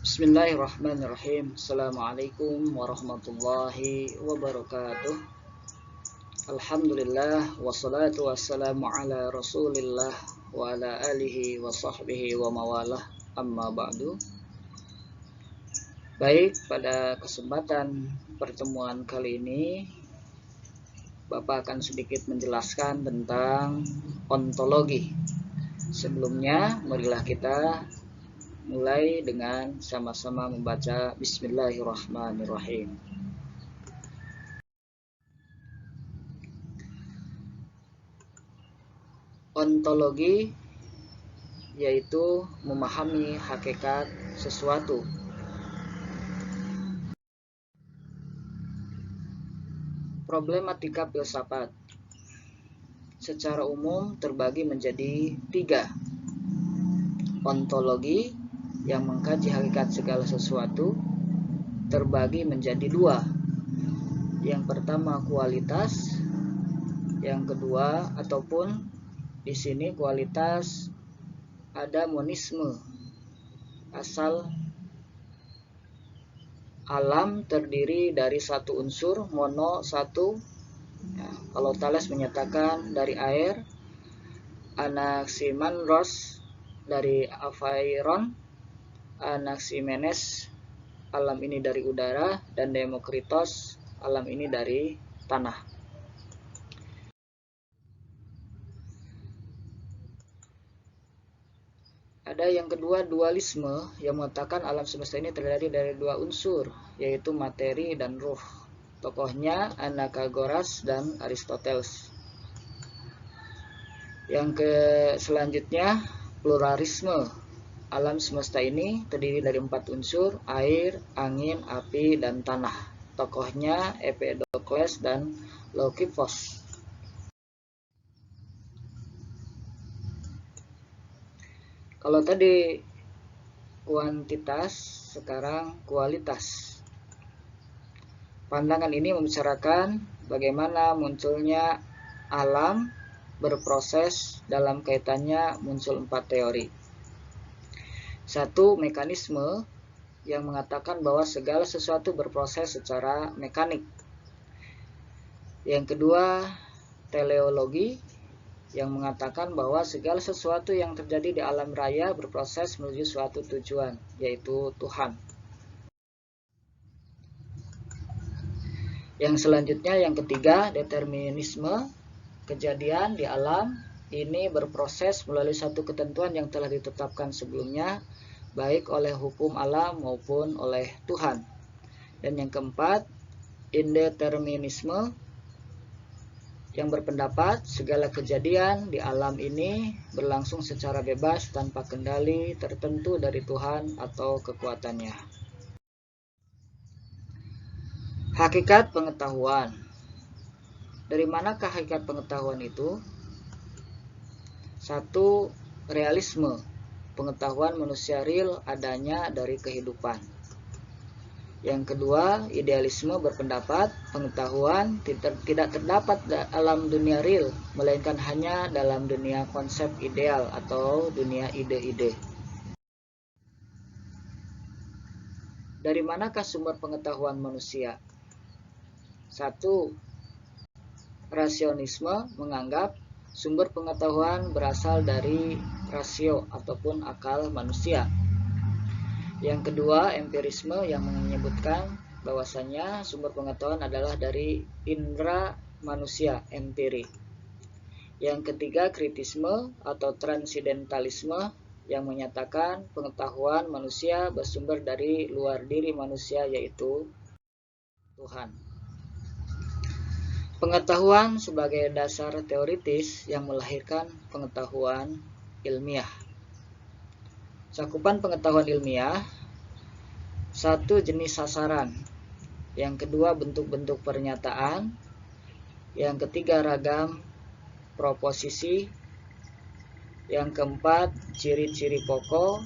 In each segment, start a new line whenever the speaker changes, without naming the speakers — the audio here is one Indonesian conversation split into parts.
Bismillahirrahmanirrahim. Assalamualaikum warahmatullahi wabarakatuh. Alhamdulillah wassalatu wassalamu ala Rasulillah wa ala alihi wa sahbihi wa mawalah, amma ba'du. Baik, pada kesempatan pertemuan kali ini Bapak akan sedikit menjelaskan tentang ontologi. Sebelumnya, marilah kita mulai dengan sama-sama membaca Bismillahirrahmanirrahim. Ontologi yaitu memahami hakikat sesuatu. Problematika filsafat secara umum terbagi menjadi 3. Ontologi yang mengkaji hakikat segala sesuatu terbagi menjadi 2. Yang pertama kualitas, yang kedua ataupun di sini kualitas ada monisme, asal alam terdiri dari satu unsur, mono satu. Ya, kalau Thales menyatakan dari air, Anaximander dari Aveyron, Anaximenes alam ini dari udara, dan Demokritos alam ini dari tanah. Ada yang kedua dualisme yang mengatakan alam semesta ini terdiri dari 2 unsur, yaitu materi dan ruh. Tokohnya Anaxagoras dan Aristoteles. Yang selanjutnya pluralisme. Alam semesta ini terdiri dari 4 unsur, air, angin, api, dan tanah. Tokohnya Empedokles dan Leucippus. Kalau tadi kuantitas, sekarang kualitas. Pandangan ini membicarakan bagaimana munculnya alam berproses, dalam kaitannya muncul 4 teori. 1. Mekanisme yang mengatakan bahwa segala sesuatu berproses secara mekanik. Yang kedua, teleologi yang mengatakan bahwa segala sesuatu yang terjadi di alam raya berproses menuju suatu tujuan, yaitu Tuhan. Yang selanjutnya, yang ketiga, determinisme. Kejadian di alam ini berproses melalui satu ketentuan yang telah ditetapkan sebelumnya, baik oleh hukum alam maupun oleh Tuhan. Dan yang keempat, indeterminisme yang berpendapat segala kejadian di alam ini berlangsung secara bebas tanpa kendali tertentu dari Tuhan atau kekuatannya. Hakikat pengetahuan. Dari manakah hakikat pengetahuan itu? 1. Realisme. Pengetahuan manusia real adanya dari kehidupan. Yang kedua, idealisme berpendapat pengetahuan tidak terdapat dalam dunia real, melainkan hanya dalam dunia konsep ideal atau dunia ide-ide. Dari manakah sumber pengetahuan manusia? 1. Rasionisme menganggap sumber pengetahuan berasal dari rasio ataupun akal manusia. Yang kedua, empirisme yang menyebutkan bahwasanya sumber pengetahuan adalah dari indera manusia, empiri. Yang ketiga, kritisme atau transcendentalisme yang menyatakan pengetahuan manusia bersumber dari luar diri manusia, yaitu Tuhan. Pengetahuan sebagai dasar teoritis yang melahirkan pengetahuan ilmiah. Cakupan pengetahuan ilmiah. 1. Jenis sasaran. Yang kedua, bentuk-bentuk pernyataan. Yang ketiga, ragam proposisi. Yang keempat, ciri-ciri pokok.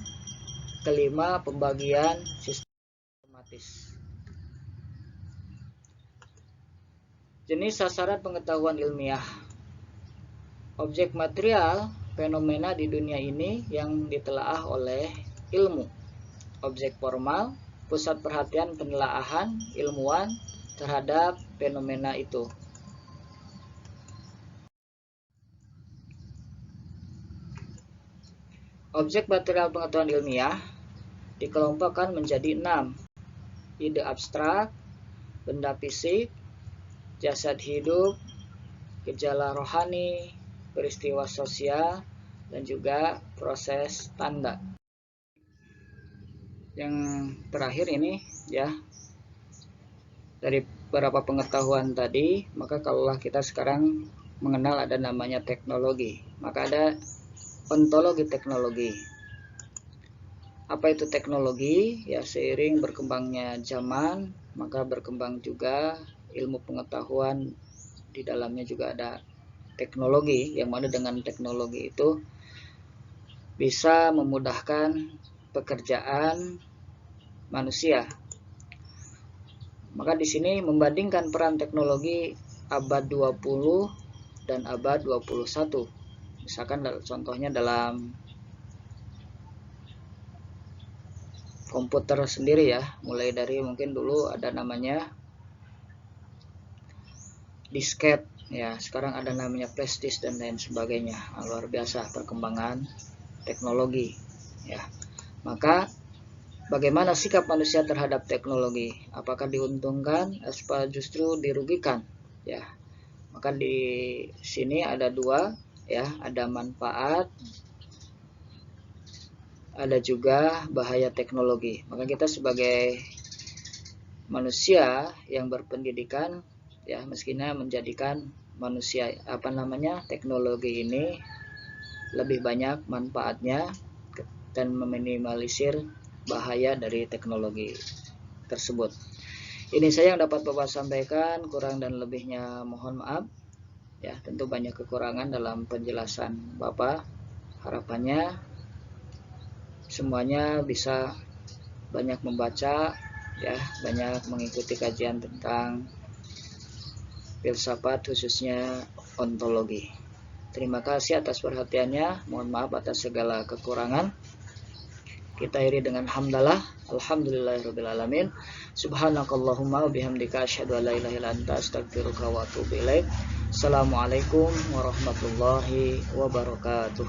Kelima, pembagian sistematis. Jenis sasaran pengetahuan ilmiah. Objek material fenomena di dunia ini yang ditelaah oleh ilmu. objek formal, pusat perhatian penelaahan ilmuwan terhadap fenomena itu. Objek material pengetahuan ilmiah dikelompokkan menjadi 6. Ide abstrak, benda fisik, jasad hidup, gejala rohani, peristiwa sosial, dan juga proses tanda. Yang terakhir ini ya, dari beberapa pengetahuan tadi, maka kalaulah kita sekarang mengenal ada namanya teknologi, maka ada ontologi teknologi. Apa itu teknologi? Ya, seiring berkembangnya zaman, maka berkembang juga ilmu pengetahuan, di dalamnya juga ada teknologi, yang mana dengan teknologi itu bisa memudahkan pekerjaan manusia. Maka di sini membandingkan peran teknologi abad 20 dan abad 21. Misalkan contohnya dalam komputer sendiri ya, mulai dari mungkin dulu ada namanya disket ya, sekarang ada namanya flash disk dan lain sebagainya. Luar biasa perkembangan teknologi ya. Maka bagaimana sikap manusia terhadap teknologi? Apakah diuntungkan atau justru dirugikan? Ya, maka di sini ada dua, ya, ada manfaat, ada juga bahaya teknologi. Maka kita sebagai manusia yang berpendidikan, ya, mestinya menjadikan manusia teknologi ini lebih banyak manfaatnya dan meminimalisir bahaya dari teknologi tersebut. Ini saya yang dapat Bapak sampaikan, kurang dan lebihnya mohon maaf. Ya, tentu banyak kekurangan dalam penjelasan Bapak. Harapannya semuanya bisa banyak membaca, ya, banyak mengikuti kajian tentang filsafat, khususnya ontologi. Terima kasih atas perhatiannya. Mohon maaf atas segala kekurangan. Kita iri dengan hamdalah, alhamdulillahirabbil alamin. Subhanakallahumma wabihamdika asyhadu an la ilaha illa anta astaghfiruka wa atubu ilaik. Assalamualaikum warahmatullahi wabarakatuh.